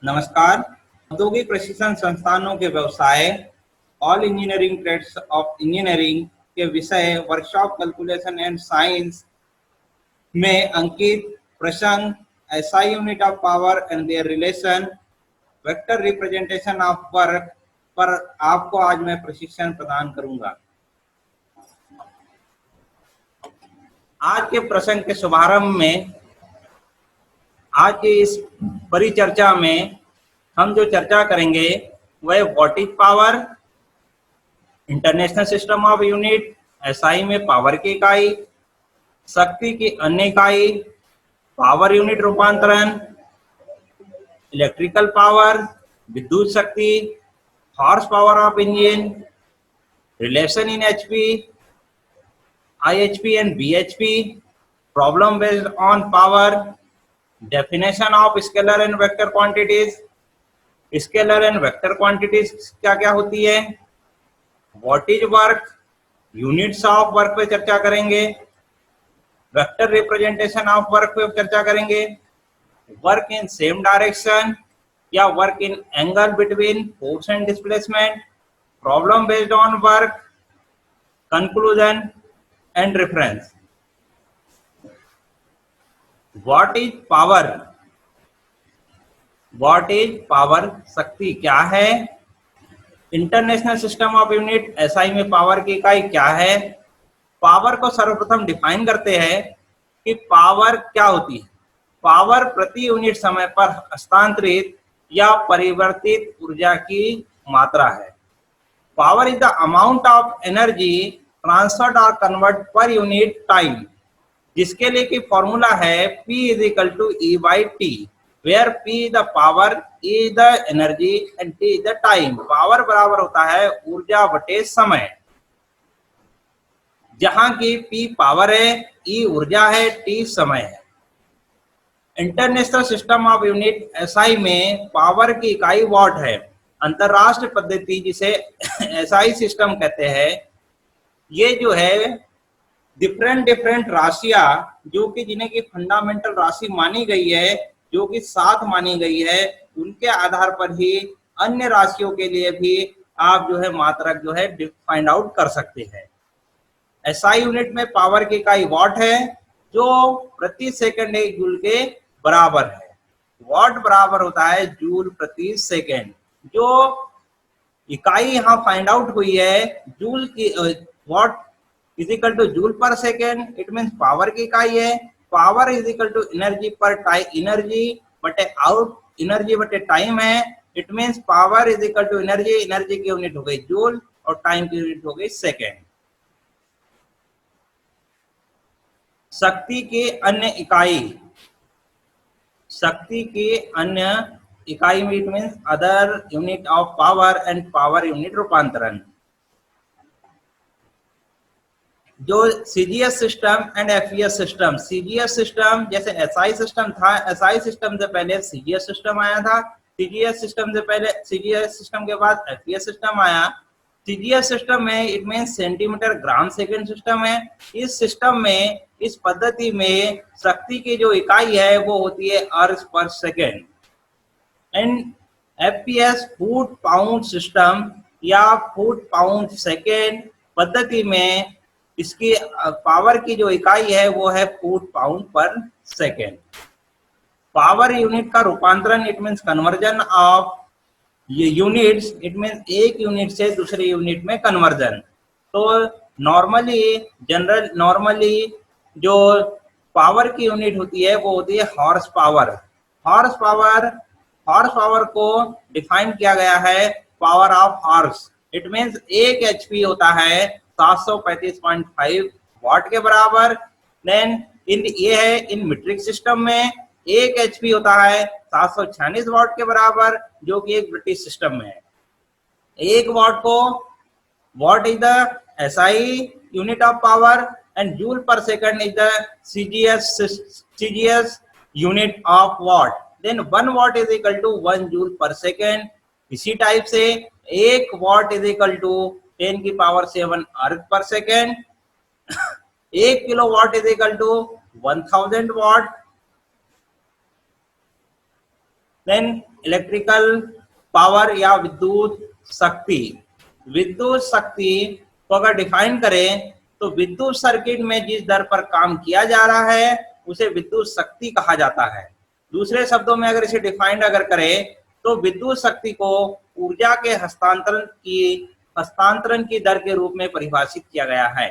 नमस्कार। औद्योगिक प्रशिक्षण संस्थानों के व्यवसाय all engineering trades of engineering के विषय वर्कशॉप कैलकुलेशन एंड साइंस में अंकित प्रसंग SI unit of power and their relation vector representation of work पर आपको आज मैं प्रशिक्षण प्रदान करूंगा। आज के प्रसंग के शुभारंभ में आज की इस परिचर्चा में हम जो चर्चा करेंगे वह what is power, international system of unit, SI में पावर की इकाई, शक्ति की अन्य इकाई, पावर यूनिट रूपांतरण, इलेक्ट्रिकल पावर, विद्युत शक्ति, horse power of engine, relation in HP, IHP and BHP, problem based on power, definition of scalar and vector quantities, scalar and vector quantities क्या क्या होती है, what is work, units of work पे चर्चा करेंगे, vector representation of work पे चर्चा करेंगे, work in same direction या work in angle between force and displacement, problem based on work, conclusion and reference. What is power? What is power? शक्ति क्या है? International system of unit SI में power की इकाई क्या है? पावर को सर्वप्रथम डिफाइन करते हैं कि पावर क्या होती है। पावर प्रति यूनिट समय पर हस्तांतरित या परिवर्तित ऊर्जा की मात्रा है। Power is the amount of energy transferred और कन्वर्ट पर यूनिट टाइम, जिसके लिए की फॉर्मूला है P is equal to E by t, where P the power, E the energy and T the time. Power बराबर होता है ऊर्जा बटे समय, जहां की P पावर है, E ऊर्जा है, T समय है। International system of unit SI में पावर की इकाई वॉट है। अंतरराष्ट्रीय पद्धति जिसे एसआई सिस्टम कहते हैं, ये जो है डिफरेंट राशियां जो कि जिन्हें की फंडामेंटल राशि मानी गई है, जो कि 7 मानी गई है, उनके आधार पर ही अन्य राशियों के लिए भी आप जो है मात्रक जो है फाइंड आउट कर सकते हैं। एसआई यूनिट में पावर की इकाई वॉट है, जो प्रति सेकंड 1 जूल के बराबर है। वॉट बराबर होता है जूल प्रति सेकंड। जो इकाई यहाँ फाइंड आउट हुई है जूल की, watt is equal to joule per second, it means power की इकाई है। Power is equal to energy per time, energy बटे आउट, एनर्जी बटे टाइम है। It means power is equal to energy, energy की यूनिट हो गई जूल और टाइम की यूनिट हो गई सेकेंड। शक्ति की अन्य इकाई, शक्ति की अन्य इकाई में it means other unit of power and power unit रूपांतरण। जो CGS system and FES system, CGS system जैसे एसआई सिस्टम था, एसआई सिस्टम से पहले सीजीएस सिस्टम आया था, सीजीएस सिस्टम से पहले, सीजीएस सिस्टम के बाद एफईएस सिस्टम आया। सीजीएस सिस्टम में it mean centimetre gram second system है। इस सिस्टम में, इस पद्धति में शक्ति की जो इकाई है वो होती है अर्स पर second. And FPS foot pound system या फुट पाउंड सेकेंड पद्धति में इसकी पावर की जो इकाई है वो है फुट पाउंड पर सेकेंड। पावर यूनिट का रूपांतरण it means conversion of units, it means एक यूनिट से दूसरे यूनिट में कन्वर्जन। तो नॉर्मली जो पावर की यूनिट होती है वो होती है हॉर्स पावर। हॉर्स पावर को डिफाइन किया गया है power of horse, it means 1 HP होता है 735.5 वाट के बराबर। देन ये है इन मीट्रिक सिस्टम में 1 HP होता है 746 वाट के बराबर, जो कि एक ब्रिटिश सिस्टम में है। 1 वाट को, watt is the SI unit of power and joule per second is the CGS unit of watt. Then 1 watt is equal to 1 joule per second. इसी टाइप से 1 वाट इज इक्वल टू 10 की power 7 अर्थ per second. 1 kilowatt is equal to 1000 watt. Then electrical power या विद्युत शक्ति। विद्युत शक्ति को अगर डिफाइन करें तो विद्युत सर्किट में जिस दर पर काम किया जा रहा है उसे विद्युत शक्ति कहा जाता है। दूसरे शब्दों में अगर इसे डिफाइंड अगर करें तो विद्युत शक्ति को ऊर्जा के हस्तांतरण की दर के रूप में परिभाषित किया गया है।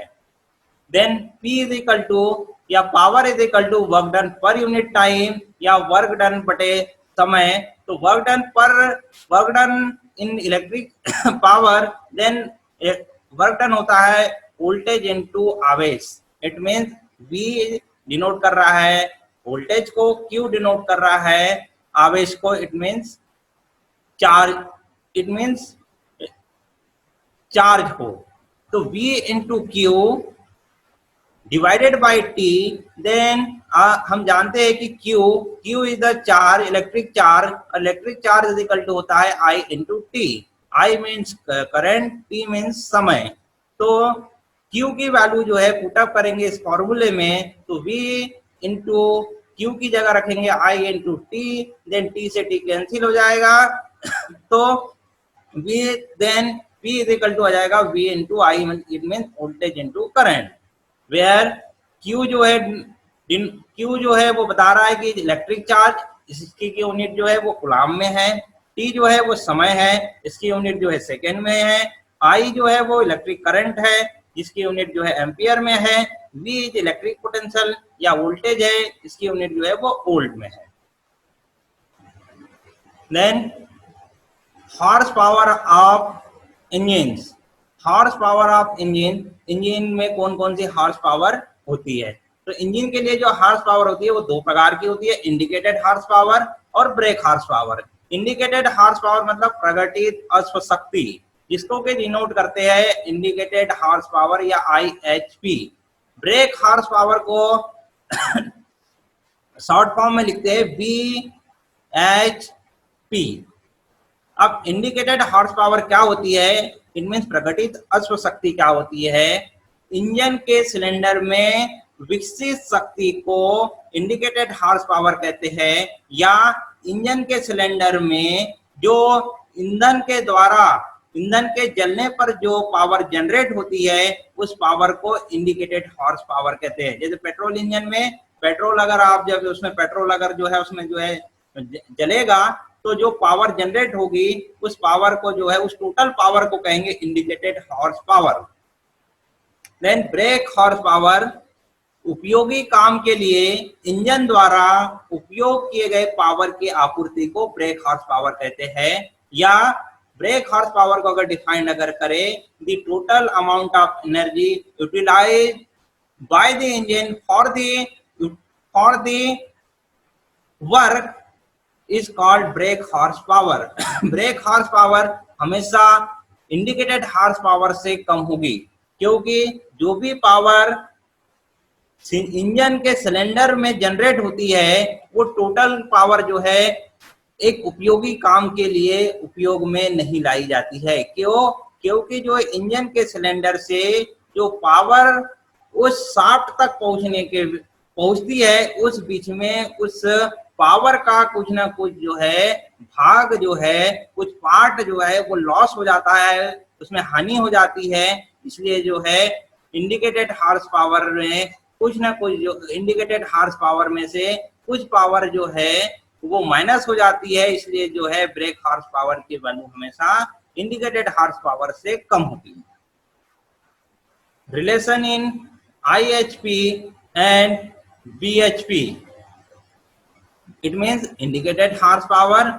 Then P is equal to या power is equal to work done per unit time या वर्क डन बटे समय। तो work done in electric power, then work done होता है वोल्टेज इनटू आवेश। इट मींस V डिनोट कर रहा है वोल्टेज को, Q डिनोट कर रहा है आवेश को, इट मींस चार्ज को। तो V into Q divided by T, then हम जानते हैं कि Q is the charge, electric charge is equal to होता है I into T। I means current, T means समय। तो Q की वैल्यू जो है पुटअप करेंगे इस फॉर्मूले में, तो V इंटू Q की जगह रखेंगे I into T, then T से T कैंसिल हो जाएगा तो then P is equal to आ जाएगा V into I, it mean voltage into current. Where Q जो है वो बता रहा है कि इलेक्ट्रिक चार्ज, इसकी यूनिट जो है वो कूलम में है। T जो है वो समय है, इसकी यूनिट जो है सेकेंड में है। I जो है वो इलेक्ट्रिक करंट है, जिसकी यूनिट जो है एम्पियर में है। V इज इलेक्ट्रिक पोटेंशियल या वोल्टेज है, इसकी यूनिट जो है वो वोल्ट में है। Then horse power of engine में कौन कौन सी हॉर्स पावर होती है? तो इंजन के लिए जो हॉर्स पावर होती है वो दो प्रकार की होती है, इंडिकेटेड हॉर्स पावर और break horse power. Indicated horse power मतलब प्रगटित अश्व शक्ति, जिसको के डिनोट करते हैं इंडिकेटेड हॉर्स पावर या IHP। ब्रेक हॉर्स पावर को शॉर्ट फॉर्म में लिखते हैं BHP। अब इंडिकेटेड हॉर्स पावर क्या होती है? इट मींस प्रगटित अश्व शक्ति क्या होती है? इंजन के सिलेंडर में विकसित शक्ति को इंडिकेटेड हॉर्स पावर कहते हैं, या इंजन के सिलेंडर में जो ईंधन के जलने पर जो पावर जनरेट होती है उस पावर को इंडिकेटेड हॉर्स पावर कहते हैं। जैसे पेट्रोल इंजन में पेट्रोल अगर आप जब उसमें पेट्रोल अगर जो है जलेगा तो जो पावर जनरेट होगी उस पावर को जो है उस टोटल पावर को कहेंगे indicated horse power. Then brake horse power उपयोगी काम के लिए इंजन द्वारा उपयोग किए गए पावर की आपूर्ति को ब्रेक हॉर्स पावर कहते हैं। या ब्रेक हॉर्स पावर को अगर डिफाइन अगर करें, the total amount of energy utilised by the engine for the work is called brake horse power. Brake horse power हमेशा इंडिकेटेड हॉर्स पावर से कम होगी, क्योंकि जो भी पावर इंजन के सिलेंडर में जनरेट होती है वो टोटल पावर जो है एक उपयोगी काम के लिए उपयोग में नहीं लाई जाती है। क्योंकि जो इंजन के सिलेंडर से जो पावर उस शाफ्ट तक पहुंचती है, उस बीच में उस पावर का कुछ ना कुछ जो है भाग जो है, कुछ पार्ट जो है वो लॉस हो जाता है, उसमें हानि हो जाती है। इसलिए जो है इंडिकेटेड हॉर्स पावर में कुछ ना कुछ जो इंडिकेटेड हॉर्स पावर में से कुछ पावर जो है वो माइनस हो जाती है। इसलिए जो है ब्रेक हॉर्स पावर की वैल्यू हमेशा इंडिकेटेड हॉर्स पावर से कम होती है। Relation in IHP and BHP, it means indicated horse power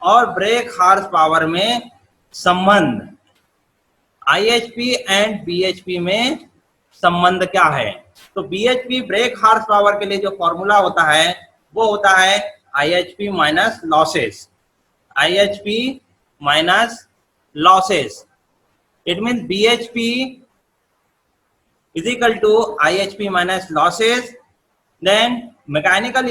और ब्रेक हॉर्स पावर में संबंध। IHP एंड BHP में संबंध क्या है? तो BHP ब्रेक हॉर्स पावर के लिए जो फॉर्मूला होता है वो होता है IHP minus losses. IHP minus losses, it means BHP is equal to IHP minus losses. Then mechanical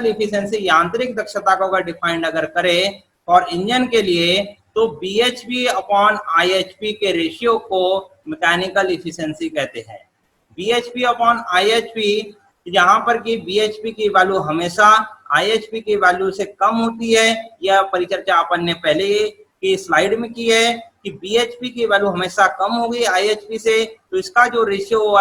efficiency यांत्रिक दक्षता को अगर डिफाइंड अगर करें और इंजन के लिए, तो BHP अपॉन IHP के रेशियो को मैकेनिकल इफिशिएंसी कहते हैं। BHP अपॉन IHP, यहाँ पर की BHP की वैल्यू हमेशा IHP की वैल्यू से कम होती है। यह परिचर्चा अपन ने पहले की स्लाइड में की है कि BHP की वैल्यू हमेशा कम होगी IHP से, तो इसका जो रेशियो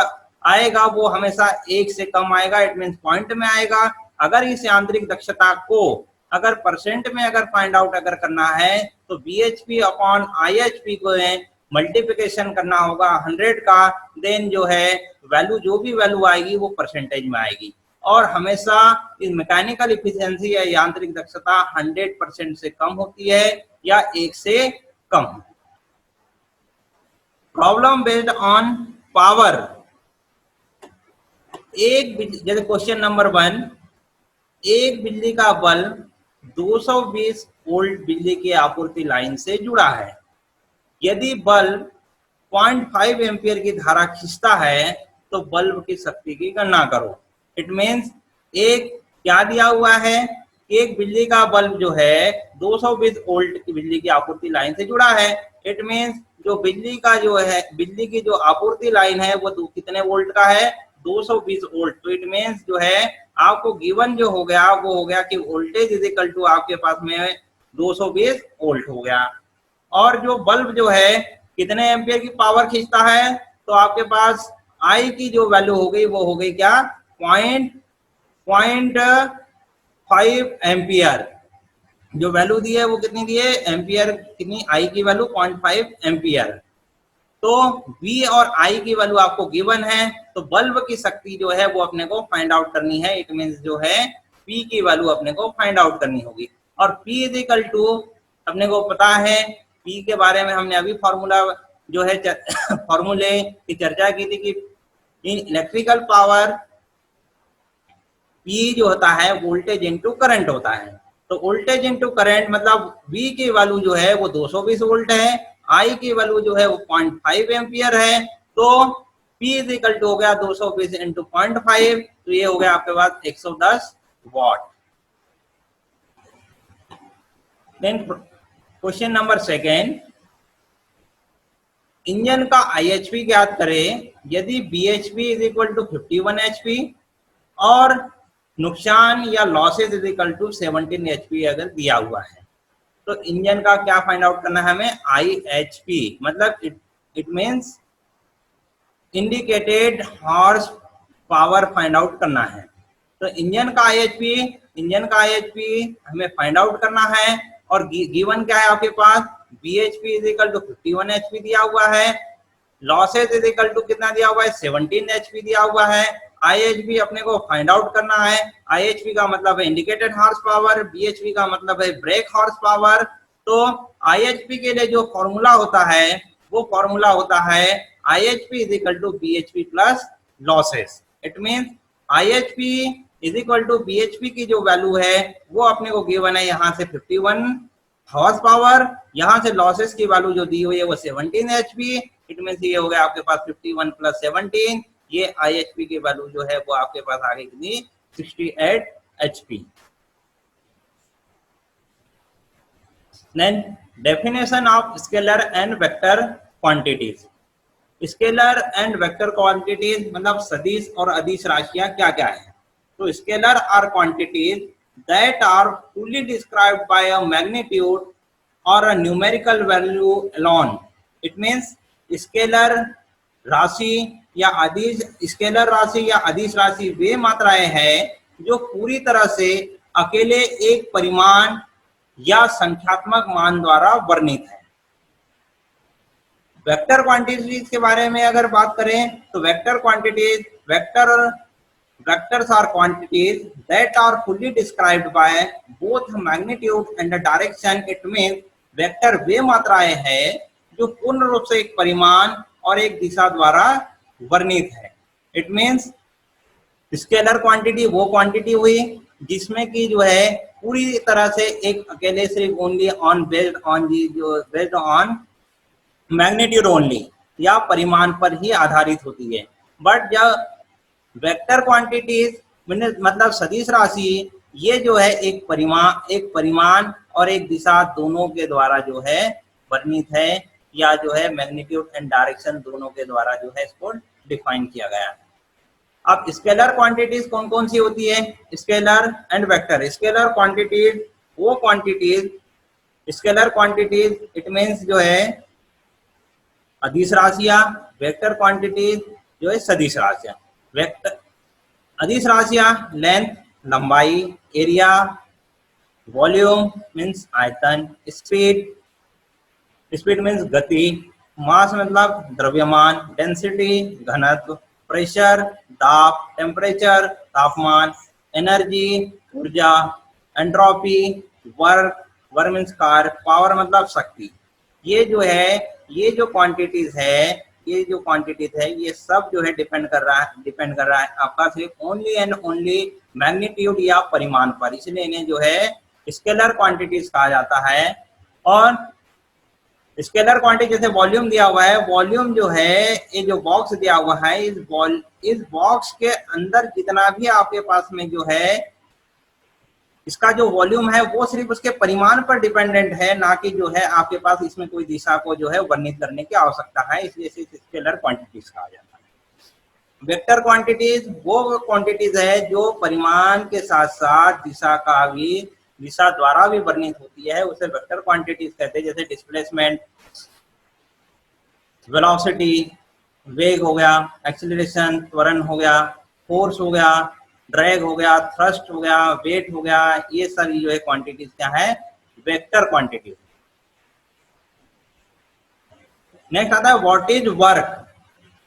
आएगा वो हमेशा 1 से कम आएगा, इट मीन्स पॉइंट में आएगा। अगर इस यांत्रिक दक्षता को अगर परसेंट में अगर फाइंड आउट अगर करना है तो BHP अपॉन IHP को मल्टीप्लिकेशन करना होगा 100 का, देन जो है वैल्यू जो भी वैल्यू आएगी वो परसेंटेज में आएगी। और हमेशा इस मैकेनिकल इफिशिएंसी या यांत्रिक दक्षता 100% से कम होती है या 1 से कम। Problem based on power. जैसे क्वेश्चन नंबर 1, एक बिजली का बल्ब 220 वोल्ट बिजली की आपूर्ति लाइन से जुड़ा है। यदि बल्ब 0.5 एम्पियर की धारा खींचता है तो बल्ब की शक्ति की गणना करो। इट मीन्स एक क्या दिया हुआ है, एक बिजली का बल्ब जो है 220 वोल्ट की बिजली की आपूर्ति लाइन से जुड़ा है। इट मीन्स जो बिजली का जो है, बिजली की जो आपूर्ति लाइन है वो कितने वोल्ट का है, 220 वोल्ट। तो इट मीन्स जो है आपको गिवन जो हो गया वो हो गया कि वोल्टेज इज इक्वल टू आपके पास में 220 वोल्ट हो गया। और जो बल्ब जो है कितने एम्पियर की पावर खींचता है, तो आपके पास आई की जो वैल्यू हो गई वो हो गई क्या, 0.5 एम्पियर। जो वैल्यू दी है वो कितनी दी है, एम्पियर कितनी, आई की वैल्यू 0.5 एम्पियर। तो V और I की वैल्यू आपको गिवन है, तो बल्ब की शक्ति जो है वो अपने को फाइंड आउट करनी है। इट मींस जो है P की वैल्यू अपने को फाइंड आउट करनी होगी। और P इज इक्वल टू अपने को पता है, P के बारे में हमने अभी फॉर्मूला जो है फॉर्मूले की चर्चा की थी कि इन इलेक्ट्रिकल पावर P जो होता है वोल्टेज इनटू करंट होता है। तो वोल्टेज इनटू करंट मतलब V की वैल्यू जो है वो 220 वोल्ट है, I की वैल्यू जो है वो 0.5 एम्पियर है। तो P इज इक्वल टू हो गया 220 इंटू 0.5, तो ये हो गया आपके पास 110 watt. Then question number 2, engine का IHP ज्ञात करें यदि BHP is equal to 51 HP और नुकसान या losses is equal to 17 HP अगर दिया हुआ है। तो इंजन का क्या फाइंड आउट करना है हमें, IHP मतलब it means indicated horse power find out करना है। तो इंजन का IHP हमें फाइंड आउट करना है। और गिवन क्या है आपके पास, BHP is equal to 51 HP दिया हुआ है, लॉसेज इज इक्वल टू कितना दिया हुआ है, 17 HP दिया हुआ है। IHP अपने को फाइंड आउट करना है। IHP का मतलब है इंडिकेटेड हॉर्स पावर, BHP का मतलब है ब्रेक हॉर्स पावर। तो IHP के लिए जो फॉर्मूला होता है वो फॉर्मूला होता है IHP is equal to BHP plus losses. It means IHP is equal to BHP की जो वैल्यू है वो अपने को गिवन है यहाँ से 51 हॉर्स पावर, यहाँ से लॉसेस की वैल्यू जो दी हुई है वो 17 HP। इट मींस ये हो गया आपके पास 51 प्लस 17, ये IHP की वैल्यू जो है वो आपके पास आ गई कितनी, 68 HP। Then definition of scalar and vector quantities. Scalar and vector quantities मतलब सदिश और अदिश राशियां क्या क्या है। तो scalar are quantities that are fully described by a magnitude और a numerical value alone. It means scalar राशि या अदिश, स्केलर राशि या अदिश राशि वे मात्राएं हैं जो पूरी तरह से अकेले एक परिमाण या संख्यात्मक मान द्वारा वर्णित है। वेक्टर क्वांटिटीज के बारे में अगर बात करें तो vector quantities, vectors are quantities that are fully described by both magnitude and direction. It means vector वे मात्राएं हैं जो पूर्ण रूप से एक परिमाण और एक दिशा द्वारा वर्णित है। इट मींस स्केलर क्वांटिटी वो क्वांटिटी हुई जिसमें कि जो है पूरी तरह से एक अकेले सिर्फ only on based on magnitude only या परिमाण पर ही आधारित होती है। बट जब वेक्टर क्वांटिटीज मतलब सदिश राशि ये जो है एक परिमाण और एक दिशा दोनों के द्वारा जो है वर्णित है, या जो है मैग्नीट्यूड एंड डायरेक्शन दोनों के द्वारा जो है इसको डिफाइन किया गया है। अब स्केलर क्वांटिटीज कौन कौन सी होती है? Scalar and vector. Scalar quantities वो quantities, scalar quantities it means जो है अदिश राशियां, वेक्टर क्वांटिटीज जो है सदिश राशियां। वेक्टर अदिश राशियां लेंथ लंबाई, एरिया, वॉल्यूम मीन्स आयतन, स्पीड स्पीड मीन्स गति, मास मतलब द्रव्यमान, डेंसिटी घनत्व, प्रेशर दाब, टेम्परेचर तापमान, एनर्जी ऊर्जा, एंट्रोपी वर्क, वर्क मीन्स कार्य, पावर मतलब शक्ति। ये जो है ये जो क्वांटिटीज है ये सब जो है डिपेंड कर रहा है आपका सिर्फ ओनली एंड ओनली मैग्नीट्यूड या परिमाण पर, इसलिए इन्हें जो है स्केलर क्वांटिटीज कहा जाता है। और स्केलर क्वांटिटी जैसे वॉल्यूम दिया हुआ है, वॉल्यूम जो है ये जो बॉक्स दिया हुआ है इस बॉक्स के अंदर जितना भी आपके पास में जो है इसका जो वॉल्यूम है वो सिर्फ उसके परिमाण पर डिपेंडेंट है, ना कि जो है आपके पास इसमें कोई दिशा को जो है वर्णित करने की आवश्यकता है, इसलिए इसे स्केलर क्वांटिटीज कहा जाता है। वेक्टर क्वांटिटीज वो क्वांटिटीज है जो परिमाण के साथ साथ दिशा द्वारा भी वर्णित होती है, उसे वेक्टर क्वांटिटीज कहते हैं। जैसे डिस्प्लेसमेंट, वेलोसिटी वेग हो गया, एक्सीलरेशन त्वरण हो गया, फोर्स हो गया, ड्रैग हो गया, थ्रस्ट हो गया, वेट हो गया, ये सारी जो है क्वांटिटीज क्या है? Vector quantities. नेक्स्ट आता है व्हाट इज वर्क।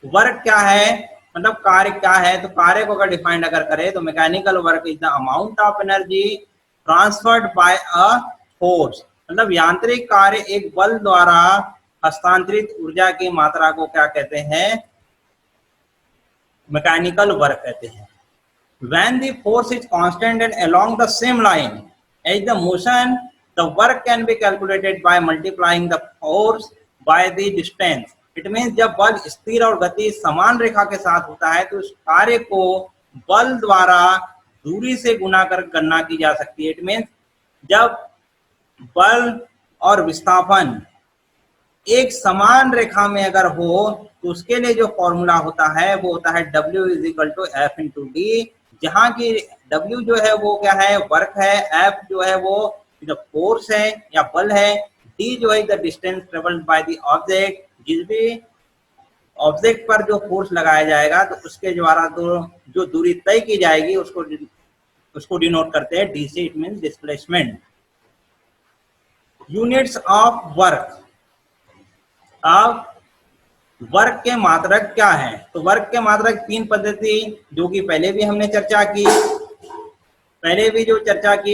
वर्क क्या है, मतलब कार्य क्या है? तो कार्य को अगर डिफाइंड करें तो mechanical work is the amount of energy transferred by a force, मतलब यांत्रिक कार्य एक बल द्वारा हस्तांतरित ऊर्जा की मात्रा को क्या कहते हैं? मैकेनिकल वर्क कहते हैं। When the force is constant and along the same line as the motion, the work can be calculated by multiplying the force by the distance. It means जब बल स्थिर और गति समान रेखा के साथ होता है तो उस कार्य को बल द्वारा दूरी से गुणा कर गणना की जा सकती है। इट मीन्स जब बल और विस्थापन एक समान रेखा में अगर हो तो उसके लिए जो फॉर्मूला होता है वो होता है W is equal to F into D, जहां की W जो है वो क्या है? वर्क है, F जो है वो फोर्स है या बल है, D जो है the distance travelled by the object, जिस भी ऑब्जेक्ट पर जो फोर्स लगाया जाएगा तो उसके द्वारा जो दूरी तय की जाएगी उसको डिनोट करते हैं D से। It means displacement. Units of work. अब वर्क के मात्रक क्या है? तो वर्क के मात्रक तीन पद्धति जो कि पहले भी हमने चर्चा की,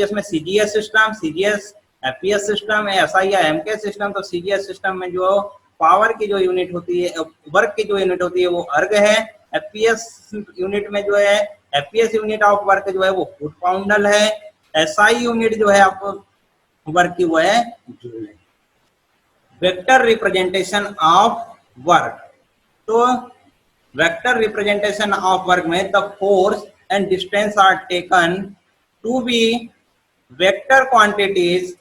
उसमें CGS system, CGS FPS system है, एसआई या एमके सिस्टम। तो सीजीएस सिस्टम में जो पावर की जो यूनिट होती है, वर्क की जो यूनिट होती है वो अर्ग है। एफपीएस यूनिट में जो है एफपीएस यूनिट ऑफ वर्क जो है वो फुट पाउंडल है। एसआई यूनिट जो है आपको वर्क की वो है जूल है। Vector representation of work. तो वेक्टर रिप्रेजेंटेशन ऑफ वर्क में the force and distance are taken to be vector quantities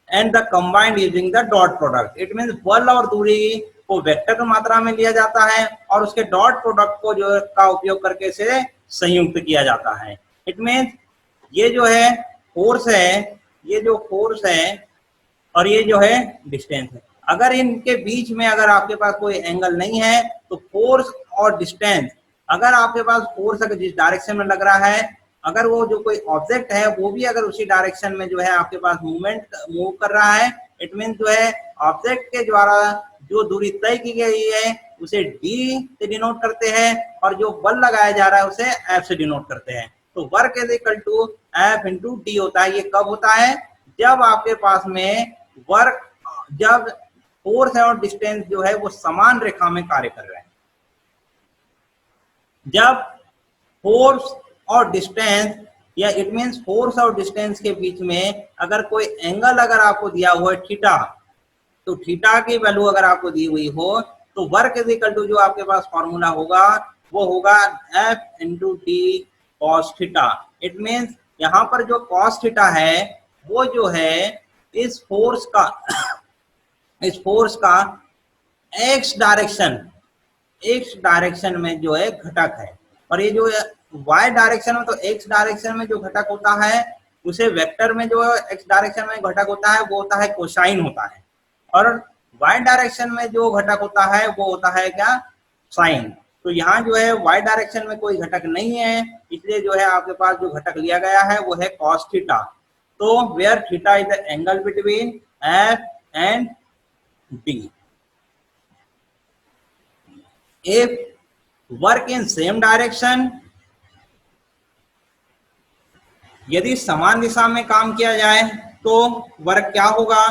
and the combined using the dot product. It means बल और दूरी को वेक्टर मात्रा में लिया जाता है और उसके डॉट प्रोडक्ट को जो का उपयोग करके इसे संयुक्त किया जाता है। इट मींस ये जो है फोर्स है, ये जो फोर्स है और ये जो है डिस्टेंस है, अगर इनके बीच में अगर आपके पास कोई एंगल नहीं है तो फोर्स और डिस्टेंस, अगर आपके पास फोर्स अगर जिस डायरेक्शन में लग रहा है, अगर वो जो कोई ऑब्जेक्ट है वो भी अगर उसी डायरेक्शन में जो है आपके पास मूव कर रहा है, इट मीन जो है ऑब्जेक्ट के द्वारा जो दूरी तय की गई है उसे डी से डिनोट करते हैं और जो बल लगाया जा रहा है उसे एफ से डिनोट करते हैं। तो work is equal to F into D होता है। ये कब होता है? जब आपके पास में वर्क, जब फोर्स और डिस्टेंस जो है वो समान रेखा में कार्य कर रहे हैं। जब फोर्स और डिस्टेंस या इट मींस फोर्स और डिस्टेंस के बीच में अगर कोई एंगल अगर आपको दिया हुआ है थीटा, तो थीटा की वैल्यू अगर आपको दी हुई हो तो वर्क इज इक्वल टू जो आपके पास फॉर्मूला होगा वो होगा F into D cos theta. It means यहाँ पर जो कॉस थीटा है वो जो है इस फोर्स का एक्स डायरेक्शन में जो है घटक है। और ये जो y डायरेक्शन में, तो x डायरेक्शन में जो घटक होता है उसे वेक्टर में जो x डायरेक्शन में घटक होता है वो होता है कोसाइन होता है, और y डायरेक्शन में जो घटक होता है वो होता है क्या, साइन। तो यहाँ जो है y डायरेक्शन में कोई घटक नहीं है, इसलिए जो है आपके पास जो घटक लिया गया है वो है cos थीटा। तो where theta is the angle between f and d। if work in same direction, यदि समान दिशा में काम किया जाए तो वर्क क्या होगा,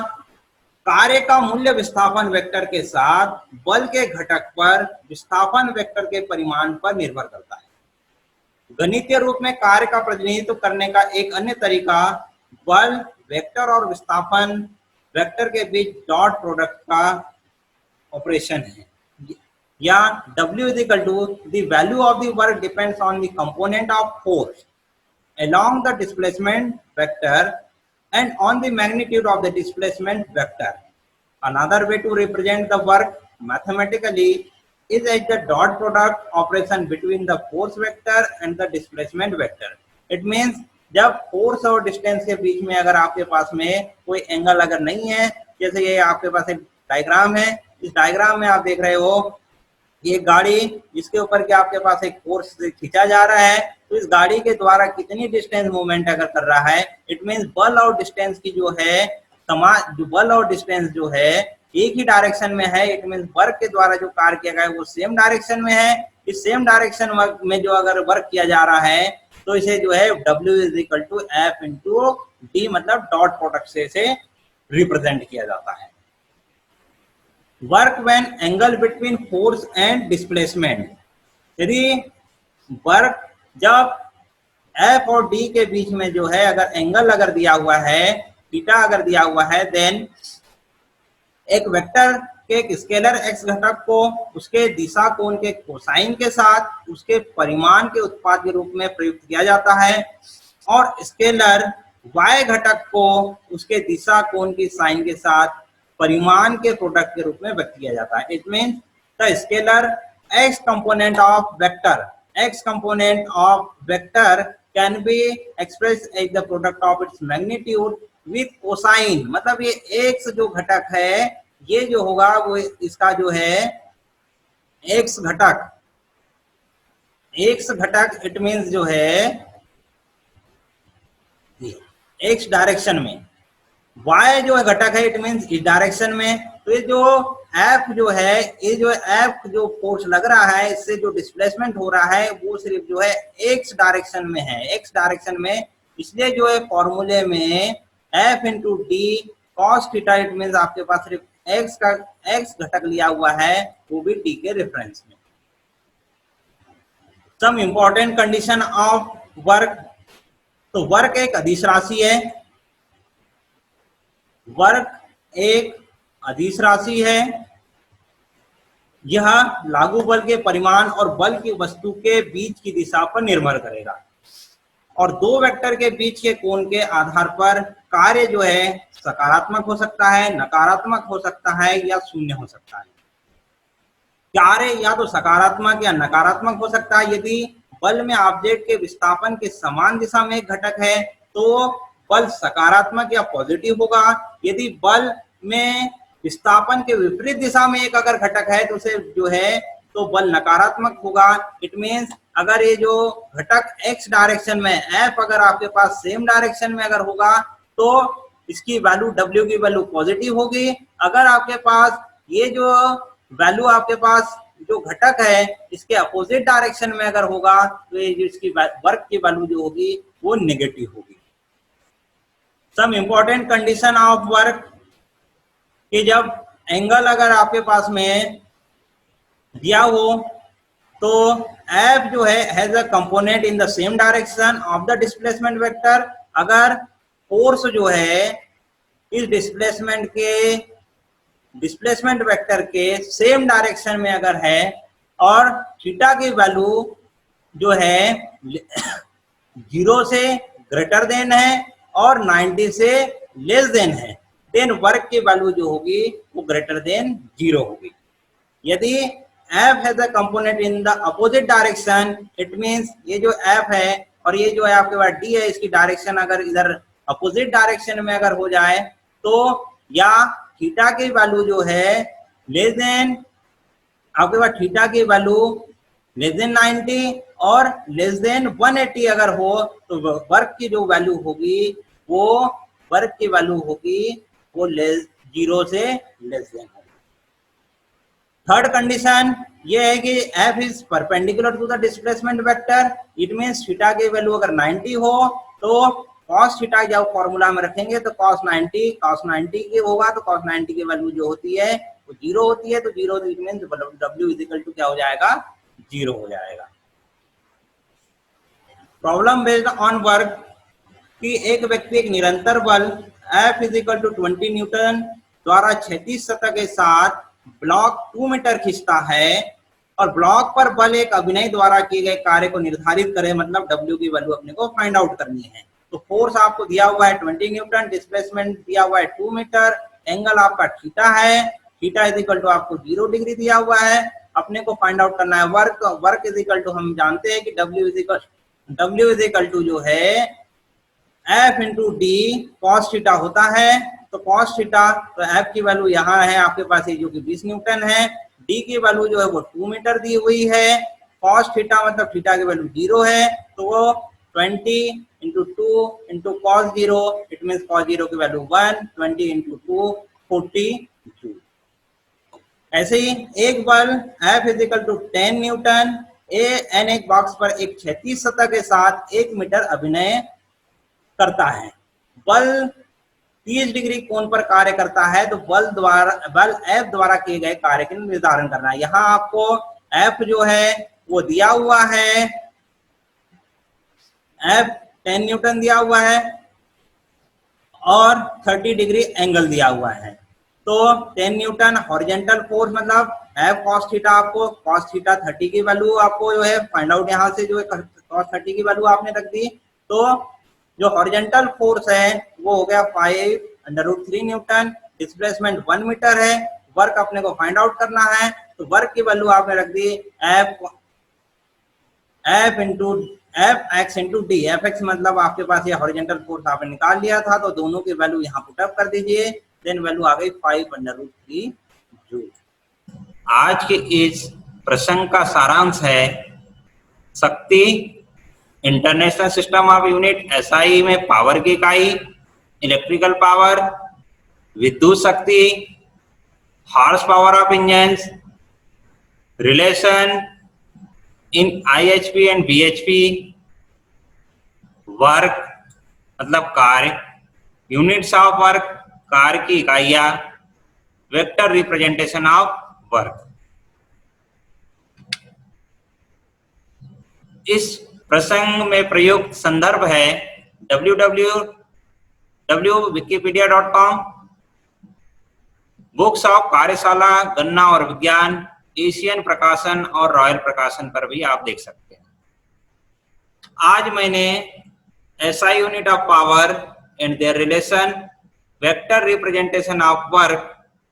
कार्य का मूल्य विस्थापन वेक्टर के साथ बल के घटक पर विस्थापन वेक्टर के परिमाण पर निर्भर करता है। गणितीय रूप में कार्य का प्रतिनिधित्व करने का एक अन्य तरीका बल वेक्टर और विस्थापन वेक्टर के बीच डॉट प्रोडक्ट का ऑपरेशन है, या W is equal to the value of the work depends on the component of force along the displacement vector and on the magnitude of the displacement vector. Another way to represent the work mathematically is as the dot product operation between the force vector and the displacement vector. It means जब force और distance के बीच में अगर आपके पास में कोई angle अगर नहीं है, जैसे ये आपके पास एक डायग्राम है, इस डायग्राम में आप देख रहे हो ये गाड़ी जिसके ऊपर के आपके पास एक फोर्स खींचा जा रहा है, तो इस गाड़ी के द्वारा कितनी डिस्टेंस मूवमेंट अगर कर रहा है, इट मींस बल और डिस्टेंस की जो है समान, जो बल और डिस्टेंस जो है एक ही डायरेक्शन में है, इट मींस वर्क के द्वारा जो कार्य किया गया है वो सेम डायरेक्शन में है। इस सेम डायरेक्शन में जो अगर वर्क किया जा रहा है तो इसे जो है W is equal to F into D, मतलब डॉट प्रोडक्ट से इसे रिप्रेजेंट किया जाता है। Work when angle between force and displacement, यदि वर्क जब F और D के बीच में जो है अगर एंगल अगर दिया हुआ है, थीटा अगर दिया हुआ है, देन एक वेक्टर के एक स्केलर x घटक को उसके दिशा कोण के कोसाइन के साथ उसके परिमाण के उत्पाद के रूप में प्रयुक्त किया जाता है, और स्केलर y घटक को उसके दिशा कोण की साइन के साथ परिमाण के प्रोडक्ट के रूप में व्यक्त किया जाता है। It means the scalar x component of vector, x component of vector can be express as the product of its magnitude with cosine, मतलब ये x जो घटक है ये जो होगा वो इसका जो है x घटक, इट मींस जो है x डायरेक्शन में, y जो घटक है इट मींस इस डायरेक्शन में। तो ये जो F जो है, ये जो F जो फोर्स लग रहा है, इससे जो डिस्प्लेसमेंट हो रहा है वो सिर्फ जो है x डायरेक्शन में है, x डायरेक्शन में। इसलिए जो है फॉर्मूले में F into D cos theta, it means आपके पास सिर्फ x घटक लिया हुआ है, वो भी t के रेफरेंस में। Some important condition of work, तो वर्क एक अदिश राशि है, वर्क एक अदिश राशि है, यह लागू बल के परिमाण और बल की वस्तु के बीच की दिशा पर निर्भर करेगा, और दो वेक्टर के बीच के कोण के आधार पर कार्य जो है सकारात्मक हो सकता है, नकारात्मक हो सकता है या शून्य हो सकता है। कार्य या तो सकारात्मक या नकारात्मक हो सकता है। यदि बल में ऑब्जेक्ट के विस्थापन के समान दिशा में एक घटक है तो बल सकारात्मक या पॉजिटिव होगा। यदि बल में विस्थापन के विपरीत दिशा में एक अगर घटक है तो उसे जो है तो बल नकारात्मक होगा। इट मींस अगर ये जो घटक x डायरेक्शन में, F अगर आपके पास सेम डायरेक्शन में अगर होगा तो इसकी वैल्यू W की वैल्यू पॉजिटिव होगी। अगर आपके पास ये जो वैल्यू आपके पास जो घटक है इसके अपोजिट डायरेक्शन में अगर होगा तो ये जो इसकी वर्क की वैल्यू जो होगी वो नेगेटिव होगी। Some important condition of work, कि जब एंगल अगर आपके पास में दिया हो तो F जो है has a component in the same direction of the displacement vector. अगर फोर्स जो है इस डिस्प्लेसमेंट वेक्टर के सेम डायरेक्शन में अगर है और थीटा की वैल्यू जो है 0 से ग्रेटर देन है और 90 से लेस देन है, देन वर्क की वैल्यू जो होगी वो ग्रेटर देन 0 होगी। यदि F has a component in the opposite direction, it means ये जो F है और ये जो है आपके पास D है, इसकी डायरेक्शन अगर इधर अपोजिट डायरेक्शन में अगर हो जाए तो या थीटा की वैल्यू जो है लेस देन आपके पास थीटा की वैल्यू लेस देन 90 और लेस देन 180 अगर हो तो वर्क की जो वैल्यू होगी वो वर्क की वैल्यू होगी वो लेस 0 से लेस देन होगी। थर्ड कंडीशन ये है कि F is perpendicular to the displacement vector, it means theta की वैल्यू अगर 90 हो तो cos थीटा जब फॉर्मूला में रखेंगे तो cos 90 की होगा तो cos 90 की वैल्यू जो होती है वो 0 होती है, तो 0 it means W is equal to क्या हो जाएगा 0 हो जाएगा। प्रॉब्लम बेस्ड ऑन वर्क कि एक व्यक्ति एक निरंतर बल F is equal to 20 newton द्वारा क्षैतिज सतह के साथ ब्लॉक 2 मीटर खींचता है और ब्लॉक पर बल एक अभिनय द्वारा किए गए कार्य को निर्धारित करे, मतलब W की वैल्यू अपने को फाइंड आउट करनी है। तो फोर्स आपको दिया हुआ है 20 न्यूटन, डिस्प्लेसमेंट दिया हुआ है 2 मीटर, एंगल आपका थीटा है, थीटा इज इक्वल टू आपको 0 डिग्री दिया हुआ है, अपने को फाइंड आउट करना है work. Work is equal to हम जानते हैं कि W इज इक्वल टू जो है F into D cos theta होता है, तो कॉस थीटा तो F की वैल्यू यहाँ है आपके पास जो कि 20 न्यूटन है, D की वैल्यू जो है वो 2 मीटर दी हुई है, कॉस थीटा मतलब थीटा की वैल्यू 0 है तो वो 20 into 2 into cos 0 it means cos 0 की वैल्यू 1, 20 इंटू 2 42। ऐसे ही एक बल F is equal to 10 newton एन एक बॉक्स पर एक क्षैतिज सतह के साथ 1 मीटर अभिनय करता है। बल 30 डिग्री कोण पर कार्य करता है, तो बल F द्वारा किए गए कार्य का निर्धारण करना है। यहाँ आपको F जो है वो दिया हुआ है, F 10 न्यूटन दिया हुआ है और 30 डिग्री एंगल दिया हुआ है। तो 10 न्यूटन हॉरिजॉन्टल फोर्स मतलब F cos थीटा, आपको cos थीटा 30 की वैल्यू आपको जो है फाइंड आउट यहाँ से जो है cos 30 की वैल्यू आपने रख दी, तो जो हॉरिजॉन्टल फोर्स है वो हो गया 5√3 न्यूटन, डिस्प्लेसमेंट 1 मीटर है, वर्क अपने को फाइंड आउट करना है तो वर्क की वैल्यू आपने रख दी F x into D. Fx मतलब आपके पास ये हॉरिजॉन्टल फोर्स आपने निकाल लिया था, तो दोनों की वैल्यू यहाँ पुट अप कर दीजिए, देन वैल्यू आ गई 5√3 जूल। आज के इस प्रसंग का सारांश है शक्ति international system of unit SI में पावर की इकाई, इलेक्ट्रिकल पावर, विद्युत शक्ति, horse power of engines, relation in IHP and BHP, work मतलब कार्य, यूनिट्स ऑफ वर्क कार्य की इकाइयां, वेक्टर रिप्रेजेंटेशन ऑफ वर्क। इस प्रसंग में प्रयुक्त संदर्भ है www.wikipedia.com, बुक्स ऑफ कार्यशाला गणना और विज्ञान, एशियन प्रकाशन और रॉयल प्रकाशन पर भी आप देख सकते हैं। आज मैंने SI unit of power and their relation, vector representation of work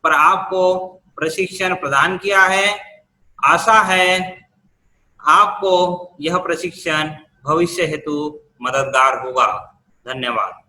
पर आपको प्रशिक्षण प्रदान किया है। आशा है आपको यह प्रशिक्षण भविष्य हेतु मददगार होगा। धन्यवाद।